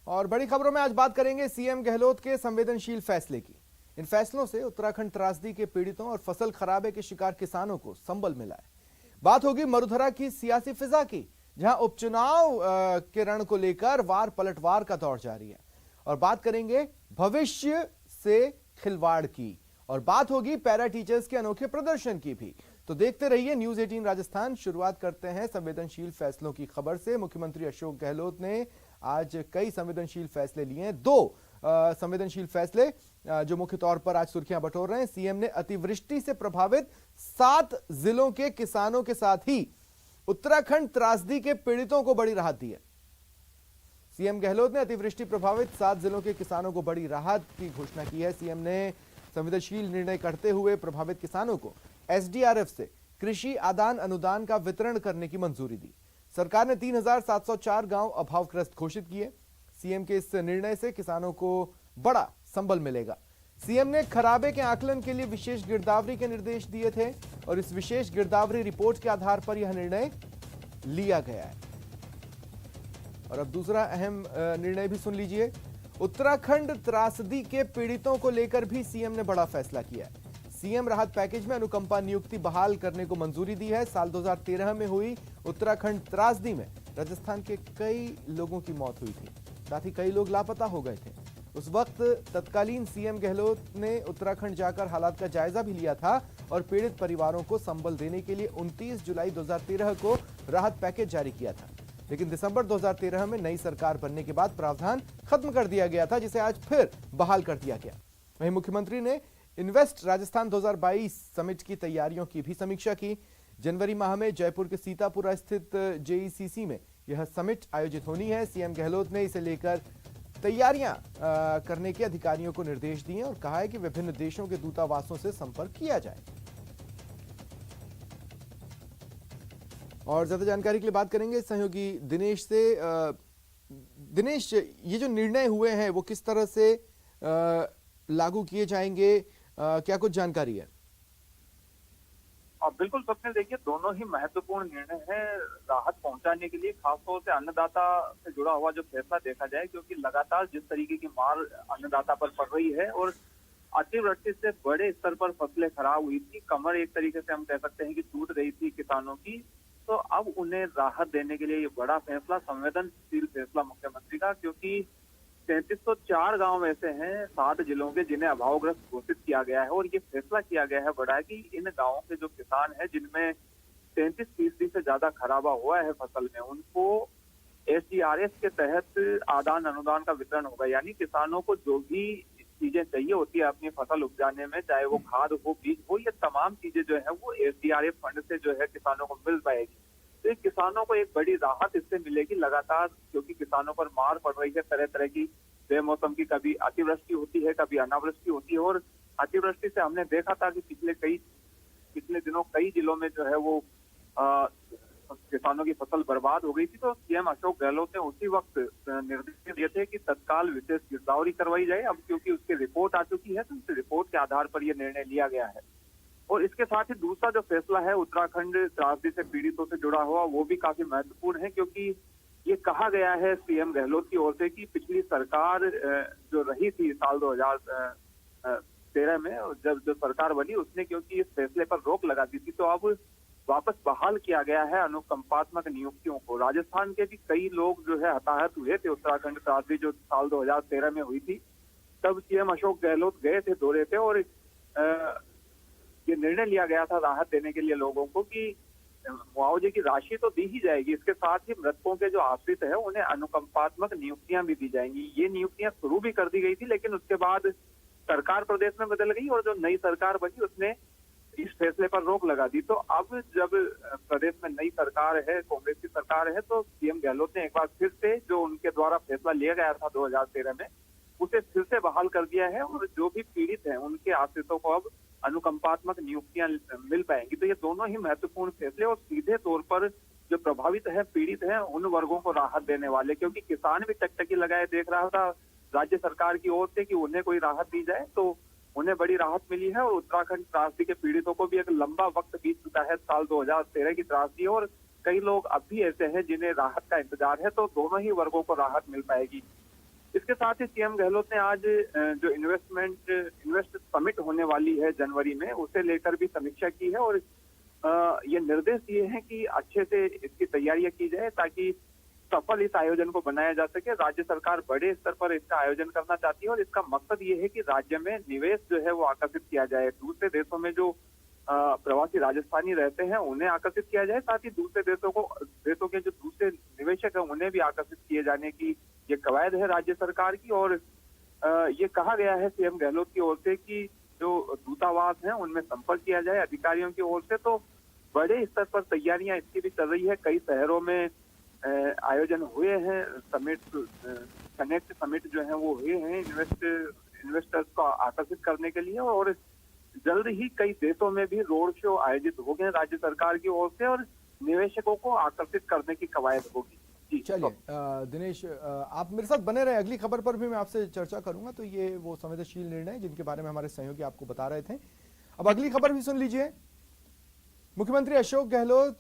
और बड़ी खबरों में आज बात करेंगे सीएम गहलोत के संवेदनशील फैसले की। इन फैसलों से उत्तराखंड त्रासदी के पीड़ितों और फसल खराबे के शिकार किसानों को संबल मिला है। बात होगी मरुधरा की सियासी फिजा की, जहां उपचुनाव के रण को लेकर वार पलटवार का दौर जारी है। और बात करेंगे भविष्य से खिलवाड़ की, और बात होगी पैरा टीचर्स के अनोखे प्रदर्शन की भी। तो देखते रहिए न्यूज 18 राजस्थान। शुरुआत करते हैं संवेदनशील फैसलों की खबर से। मुख्यमंत्री अशोक गहलोत ने आज कई संवेदनशील फैसले लिए हैं। दो संवेदनशील फैसले जो मुख्य तौर पर आज सुर्खियां बटोर रहे हैं। सीएम ने अतिवृष्टि से प्रभावित 7 जिलों के किसानों के साथ ही उत्तराखंड त्रासदी के पीड़ितों को बड़ी राहत दी है। सीएम गहलोत ने अतिवृष्टि प्रभावित 7 जिलों के किसानों को बड़ी राहत की घोषणा की है। सीएम ने संवेदनशील निर्णय करते हुए प्रभावित किसानों को एसडीआरएफ से कृषि आदान अनुदान का वितरण करने की मंजूरी दी। सरकार ने 3704 गांव अभावग्रस्त घोषित किए। सीएम के इस निर्णय से किसानों को बड़ा संबल मिलेगा। सीएम ने खराबे के आकलन के लिए विशेष गिरदावरी के निर्देश दिए थे और इस विशेष गिरदावरी रिपोर्ट के आधार पर यह निर्णय लिया गया है। और अब दूसरा अहम निर्णय भी सुन लीजिए। उत्तराखंड त्रासदी के पीड़ितों को लेकर भी सीएम ने बड़ा फैसला किया है। सीएम राहत पैकेज में अनुकंपा नियुक्ति बहाल करने को मंजूरी दी है। साल 2013 में हुई उत्तराखंड त्रासदी में राजस्थान के कई लोगों की मौत हुई थी, साथ ही कई लोग लापता हो गए थे। उस वक्त तत्कालीन सीएम गहलोत ने उत्तराखंड जाकर हालात का जायजा भी लिया था और पीड़ित परिवारों को संबल देने के लिए 29 जुलाई 2013 को राहत पैकेज जारी किया था। लेकिन दिसंबर 2013 में नई सरकार बनने के बाद प्रावधान खत्म कर दिया गया था, जिसे आज फिर बहाल कर दिया गया। वहीं मुख्यमंत्री ने इन्वेस्ट राजस्थान 2022 समिट की तैयारियों की भी समीक्षा की। जनवरी माह में जयपुर के सीतापुरा स्थित जेईसीसी में यह समिट आयोजित होनी है। सीएम गहलोत ने इसे लेकर तैयारियां करने के अधिकारियों को निर्देश दिए और कहा है कि विभिन्न देशों के दूतावासों से संपर्क किया जाए। और ज्यादा जानकारी के लिए बात करेंगे सहयोगी दिनेश से। दिनेश, ये जो निर्णय हुए हैं वो किस तरह से लागू किए जाएंगे, क्या कुछ जानकारी है? बिल्कुल सबने देखिए, दोनों ही महत्वपूर्ण निर्णय है राहत पहुंचाने के लिए। खासतौर से अन्नदाता से जुड़ा हुआ जो फैसला देखा जाए, क्योंकि लगातार जिस तरीके की मार अन्नदाता पर पड़ रही है और अतिवृष्टि से बड़े स्तर पर फसलें खराब हुई थी, कमर एक तरीके से हम कह सकते हैं कि टूट रही थी किसानों की। तो अब उन्हें राहत देने के लिए ये बड़ा फैसला, संवेदनशील फैसला मुख्यमंत्री का, क्योंकि 3304 गांव ऐसे हैं 7 जिलों के जिन्हें अभावग्रस्त घोषित किया गया है। और ये फैसला किया गया है बड़ा कि इन गांवों के जो किसान हैं जिनमें 33% से ज्यादा खराबा हुआ है फसल में, उनको एसडीआरएफ के तहत आदान अनुदान का वितरण होगा। यानी किसानों को जो भी चीजें चाहिए होती है अपनी फसल उपजाने में, चाहे वो खाद हो, बीज हो, ये तमाम चीजें जो है वो एसडीआरएफ फंड से जो है किसानों को मिल पाएगी। तो किसानों को एक बड़ी राहत इससे मिलेगी लगातार, क्योंकि किसानों पर मार पड़ रही है तरह तरह की बेमौसम की। कभी अतिवृष्टि होती है, कभी अनावृष्टि होती है। और अतिवृष्टि से हमने देखा था कि पिछले दिनों कई जिलों में जो है वो किसानों की फसल बर्बाद हो गई थी। तो सीएम अशोक गहलोत ने उसी वक्त निर्देश दिए थे कि तत्काल विशेष गिरदावरी करवाई जाए। अब क्योंकि उसकी रिपोर्ट आ चुकी है, तो उस रिपोर्ट के आधार पर यह निर्णय लिया गया है। और इसके साथ ही दूसरा जो फैसला है उत्तराखंड त्रासदी से पीड़ितों से जुड़ा हुआ, वो भी काफी महत्वपूर्ण है, क्योंकि ये कहा गया है सीएम गहलोत की ओर से कि पिछली सरकार जो रही थी साल 2013 में, जब जो सरकार बनी उसने क्योंकि इस फैसले पर रोक लगा दी थी, तो अब वापस बहाल किया गया है अनुकंपात्मक नियुक्तियों को। राजस्थान के भी कई लोग जो है हताहत हुए थे उत्तराखंड त्रासदी जो साल 2013 में हुई थी। तब सीएम अशोक गहलोत गए थे दौरे पे और ये निर्णय लिया गया था राहत देने के लिए लोगों को कि मुआवजे की राशि तो दी ही जाएगी, इसके साथ ही मृतकों के जो आश्रित है उन्हें अनुकंपात्मक नियुक्तियां भी दी जाएंगी। ये नियुक्तियां शुरू भी कर दी गई थी, लेकिन उसके बाद सरकार प्रदेश में बदल गई और जो नई सरकार बनी उसने इस फैसले पर रोक लगा दी। तो अब जब प्रदेश में नई सरकार है, कांग्रेस की सरकार है, तो सीएम गहलोत ने एक बार फिर से जो उनके द्वारा फैसला लिया गया था 2013 में, उसे फिर से बहाल कर दिया है। और जो भी पीड़ित हैं उनके आश्रितों को अब अनुकंपात्मक नियुक्तियां मिल पाएंगी। तो ये दोनों ही महत्वपूर्ण फैसले और सीधे तौर पर जो प्रभावित है, पीड़ित हैं, उन वर्गों को राहत देने वाले, क्योंकि किसान भी टकटकी लगाए देख रहा था राज्य सरकार की ओर से कि उन्हें कोई राहत दी जाए, तो उन्हें बड़ी राहत मिली है। और उत्तराखंड त्रासदी के पीड़ितों को भी एक लंबा वक्त बीत चुका है, साल 2013 की त्रासदी, और कई लोग अब भी ऐसे हैं जिन्हें राहत का इंतजार है। तो दोनों ही वर्गों को राहत मिल पाएगी। इसके साथ ही सीएम गहलोत ने आज जो इन्वेस्ट समिट होने वाली है जनवरी में, उसे लेकर भी समीक्षा की है और ये निर्देश दिए हैं कि अच्छे से इसकी तैयारियां की जाए ताकि सफल इस आयोजन को बनाया जा सके। राज्य सरकार बड़े स्तर पर इसका आयोजन करना चाहती है और इसका मकसद ये है कि राज्य में निवेश जो है वो आकर्षित किया जाए। दूसरे देशों में जो प्रवासी राजस्थानी रहते हैं उन्हें आकर्षित किया जाए, साथ ही दूसरे देशों के जो दूसरे निवेशक हैं उन्हें भी आकर्षित किए जाने की ये कवायद है राज्य सरकार की। और ये कहा गया है सीएम गहलोत की ओर से कि जो दूतावास हैं उनमें संपर्क किया जाए अधिकारियों की ओर से। तो बड़े स्तर पर तैयारियां इसकी भी चल रही है। कई शहरों में आयोजन हुए हैं, कनेक्ट समिट जो है वो हुए हैं इन्वेस्टर्स को आकर्षित करने के लिए, और जल्द ही कई देशों में भी रोड शो आयोजित हो गए राज्य सरकार की ओर से और निवेशकों को आकर्षित करने की कवायद होगी। जी चलिए दिनेश, आप मेरे साथ बने रहे, अगली खबर पर भी मैं आपसे चर्चा करूंगा। तो ये वो संवेदनशील निर्णय जिनके बारे में हमारे सहयोगी आपको बता रहे थे। अब अगली खबर भी सुन लीजिए। मुख्यमंत्री अशोक गहलोत